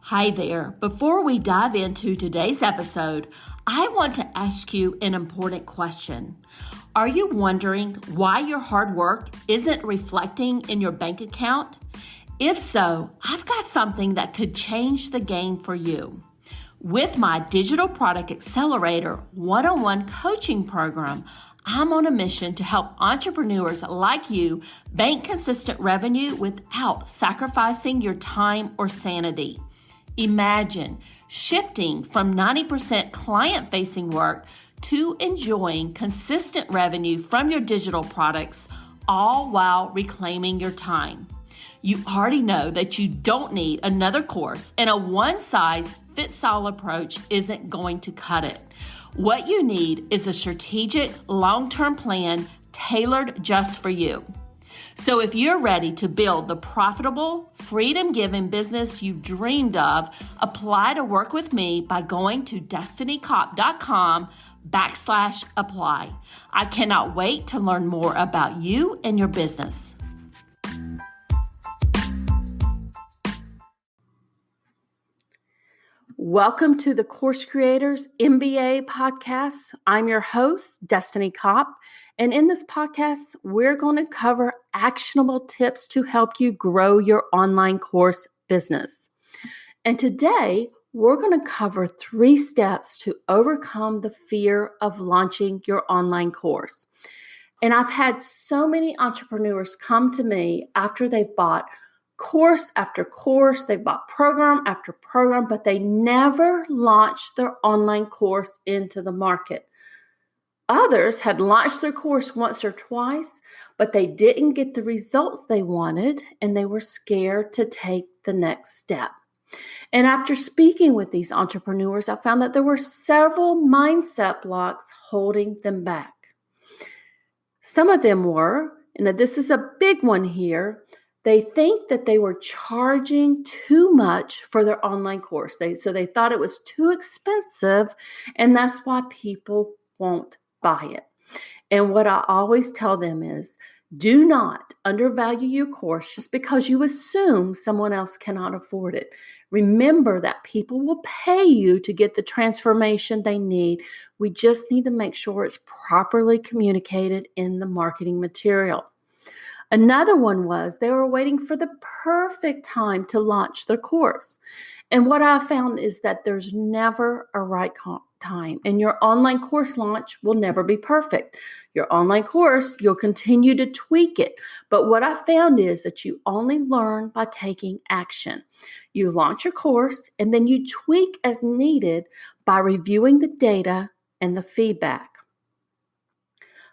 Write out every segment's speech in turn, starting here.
Hi there. Before we dive into today's episode, I want to ask you an important question. Are you wondering why your hard work isn't reflecting in your bank account? If so, I've got something that could change the game for you. With my Digital Product Accelerator one-on-one coaching program, I'm on a mission to help entrepreneurs like you bank consistent revenue without sacrificing your time or sanity. Imagine shifting from 90% client-facing work to enjoying consistent revenue from your digital products, all while reclaiming your time. You already know that you don't need another course, and a one-size-fits-all approach isn't going to cut it. What you need is a strategic, long-term plan tailored just for you. So if you're ready to build the profitable, freedom-giving business you've dreamed of, apply to work with me by going to destinycop.com/apply. I cannot wait to learn more about you and your business. Welcome to the Course Creators MBA podcast. I'm your host, Destiny Cop, and in this podcast, we're going to cover actionable tips to help you grow your online course business. And today, we're going to cover 3 steps to overcome the fear of launching your online course. And I've had so many entrepreneurs come to me after they've bought course after course, they bought program after program, but they never launched their online course into the market. Others had launched their course once or twice, but they didn't get the results they wanted, and they were scared to take the next step. And after speaking with these entrepreneurs, I found that there were several mindset blocks holding them back. Some of them were, and this is a big one here, they think that they were charging too much for their online course. So they thought it was too expensive, and that's why people won't buy it. And what I always tell them is, do not undervalue your course just because you assume someone else cannot afford it. Remember that people will pay you to get the transformation they need. We just need to make sure it's properly communicated in the marketing material. Another one was they were waiting for the perfect time to launch their course. And what I found is that there's never a right time, and your online course launch will never be perfect. Your online course, you'll continue to tweak it. But what I found is that you only learn by taking action. You launch your course, and then you tweak as needed by reviewing the data and the feedback.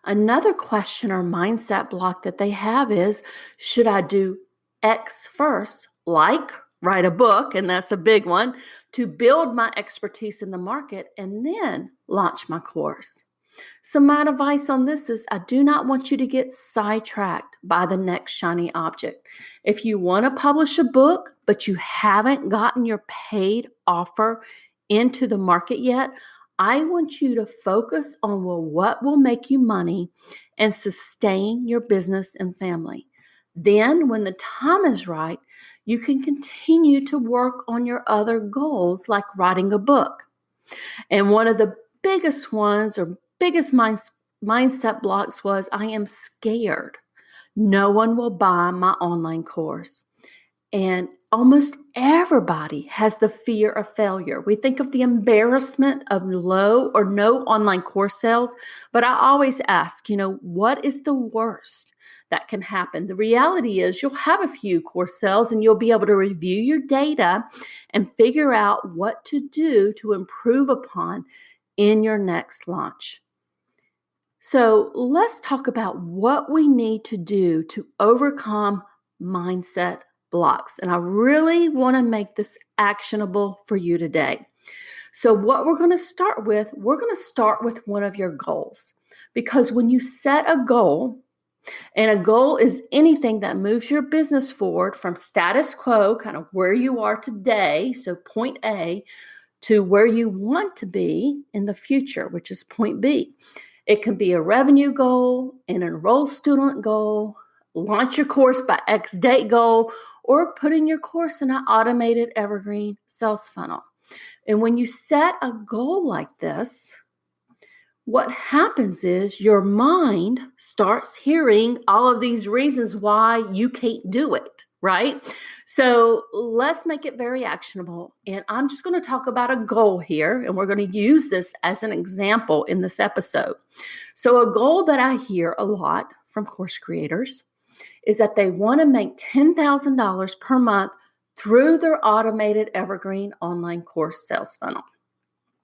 Another question or mindset block that they have is, should I do X first, like write a book, and that's a big one, to build my expertise in the market and then launch my course? So my advice on this is, I do not want you to get sidetracked by the next shiny object. If you want to publish a book, but you haven't gotten your paid offer into the market yet, I want you to focus on what will make you money and sustain your business and family. Then, when the time is right, you can continue to work on your other goals, like writing a book. And one of the biggest ones or biggest mindset blocks was, I am scared. No one will buy my online course. And almost everybody has the fear of failure. We think of the embarrassment of low or no online course sales, but I always ask, what is the worst that can happen? The reality is you'll have a few course sales, and you'll be able to review your data and figure out what to do to improve upon in your next launch. So let's talk about what we need to do to overcome mindset blocks. And I really want to make this actionable for you today. So what we're going to start with one of your goals. Because when you set a goal, and a goal is anything that moves your business forward from status quo, kind of where you are today, so point A, to where you want to be in the future, which is point B. It can be a revenue goal, an enrolled student goal, launch your course by X date goal, or putting your course in an automated evergreen sales funnel. And when you set a goal like this, what happens is your mind starts hearing all of these reasons why you can't do it, right? So let's make it very actionable. And I'm just going to talk about a goal here, and we're going to use this as an example in this episode. So a goal that I hear a lot from course creators is that they want to make $10,000 per month through their automated evergreen online course sales funnel.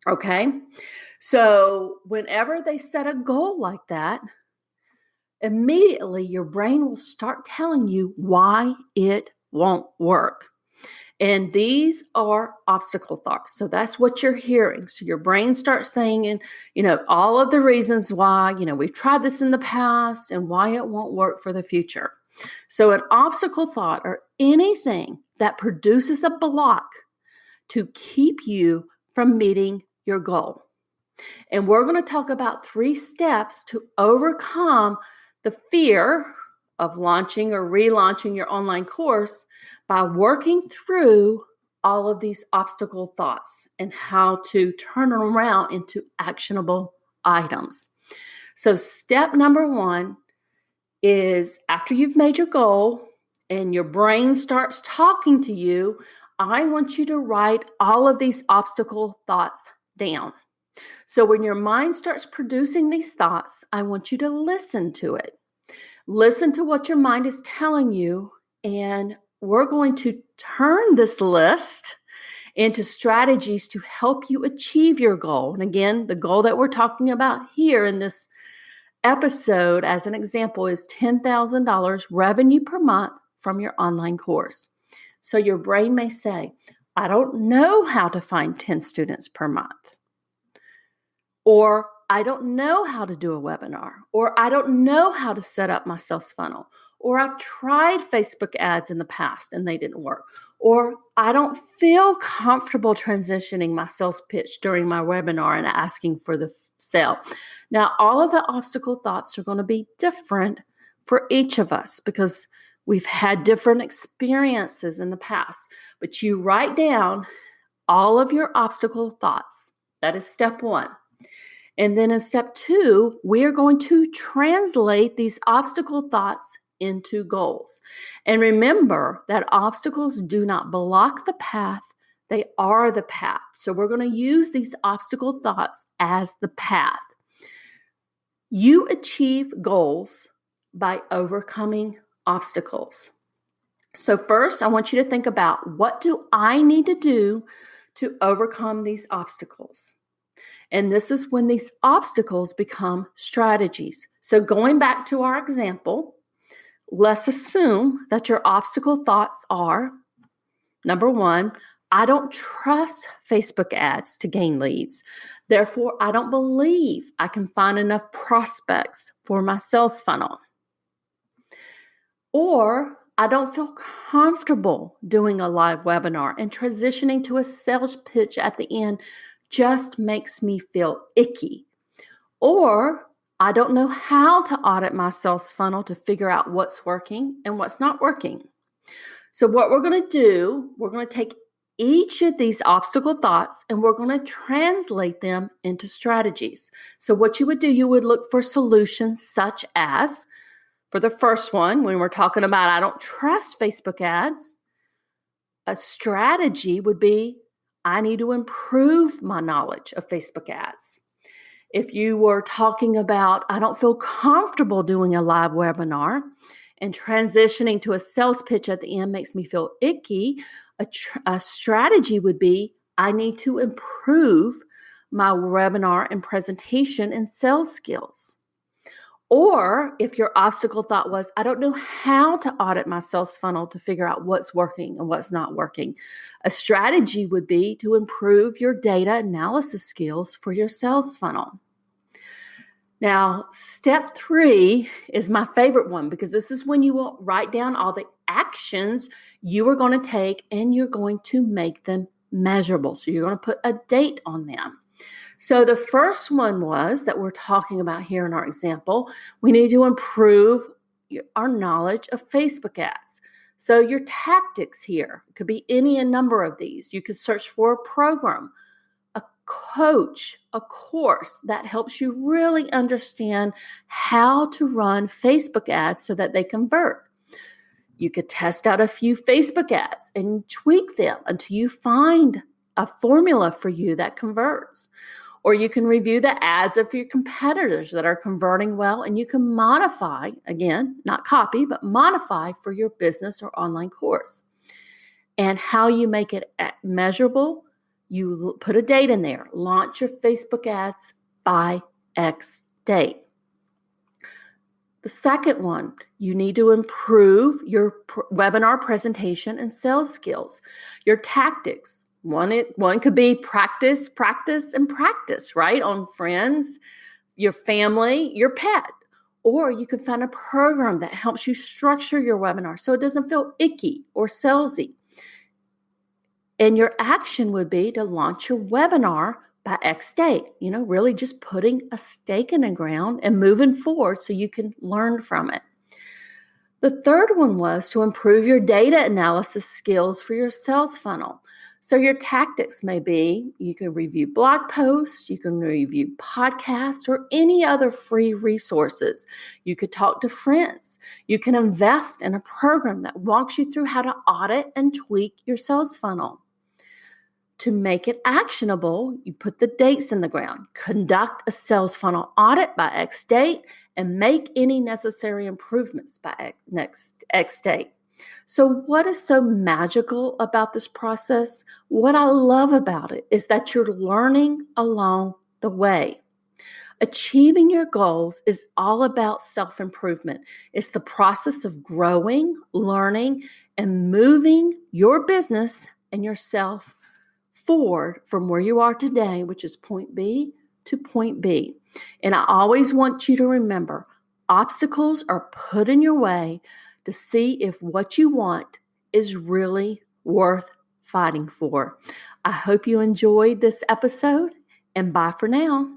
Okay, so whenever they set a goal like that, immediately your brain will start telling you why it won't work. And these are obstacle thoughts. So that's what you're hearing. So your brain starts thinking, all of the reasons why, we've tried this in the past and why it won't work for the future. So an obstacle thought or anything that produces a block to keep you from meeting your goal. And we're going to talk about 3 steps to overcome the fear of launching or relaunching your online course by working through all of these obstacle thoughts and how to turn them around into actionable items. So step number 1 is after you've made your goal and your brain starts talking to you, I want you to write all of these obstacle thoughts down. So when your mind starts producing these thoughts, I want you to listen to it. Listen to what your mind is telling you, and we're going to turn this list into strategies to help you achieve your goal. And again, the goal that we're talking about here in this episode as an example is $10,000 revenue per month from your online course. So your brain may say, I don't know how to find 10 students per month. Or I don't know how to do a webinar. Or I don't know how to set up my sales funnel. Or I've tried Facebook ads in the past and they didn't work. Or I don't feel comfortable transitioning my sales pitch during my webinar and asking for the sale. Now, all of the obstacle thoughts are going to be different for each of us because we've had different experiences in the past. But you write down all of your obstacle thoughts. That is step 1. And then in step 2, we are going to translate these obstacle thoughts into goals. And remember that obstacles do not block the path. They are the path. So we're going to use these obstacle thoughts as the path. You achieve goals by overcoming obstacles. So first, I want you to think about what do I need to do to overcome these obstacles? And this is when these obstacles become strategies. So going back to our example, let's assume that your obstacle thoughts are, number 1, I don't trust Facebook ads to gain leads. Therefore, I don't believe I can find enough prospects for my sales funnel. Or I don't feel comfortable doing a live webinar, and transitioning to a sales pitch at the end just makes me feel icky. Or I don't know how to audit my sales funnel to figure out what's working and what's not working. So what we're going to do, we're going to take each of these obstacle thoughts and we're going to translate them into strategies. So what you would do, you would look for solutions such as, for the first one, when we're talking about I don't trust Facebook ads, a strategy would be I need to improve my knowledge of Facebook ads. If you were talking about I don't feel comfortable doing a live webinar and transitioning to a sales pitch at the end makes me feel icky, a strategy would be I need to improve my webinar and presentation and sales skills. Or if your obstacle thought was, I don't know how to audit my sales funnel to figure out what's working and what's not working, a strategy would be to improve your data analysis skills for your sales funnel. Now, step 3 is my favorite one because this is when you will write down all the actions you are going to take and you're going to make them measurable. So you're going to put a date on them. So the first one was that we're talking about here in our example, we need to improve our knowledge of Facebook ads. So your tactics here could be any number of these. You could search for a program, a coach, a course that helps you really understand how to run Facebook ads so that they convert. You could test out a few Facebook ads and tweak them until you find a formula for you that converts. Or you can review the ads of your competitors that are converting well, and you can modify, again, not copy, but modify for your business or online course. And how you make it measurable, you put a date in there. Launch your Facebook ads by X date. The second one, you need to improve your webinar presentation and sales skills. Your tactics. One could be practice, right? On friends, your family, your pet. Or you could find a program that helps you structure your webinar so it doesn't feel icky or salesy. And your action would be to launch your webinar by X date, really just putting a stake in the ground and moving forward so you can learn from it. The third one was to improve your data analysis skills for your sales funnel. So your tactics may be, you can review blog posts, you can review podcasts, or any other free resources. You could talk to friends. You can invest in a program that walks you through how to audit and tweak your sales funnel. To make it actionable, you put the dates in the ground, conduct a sales funnel audit by X date, and make any necessary improvements by X date. So what is so magical about this process? What I love about it is that you're learning along the way. Achieving your goals is all about self-improvement. It's the process of growing, learning, and moving your business and yourself forward from where you are today, which is point B to point B. And I always want you to remember, obstacles are put in your way to see if what you want is really worth fighting for. I hope you enjoyed this episode, and bye for now.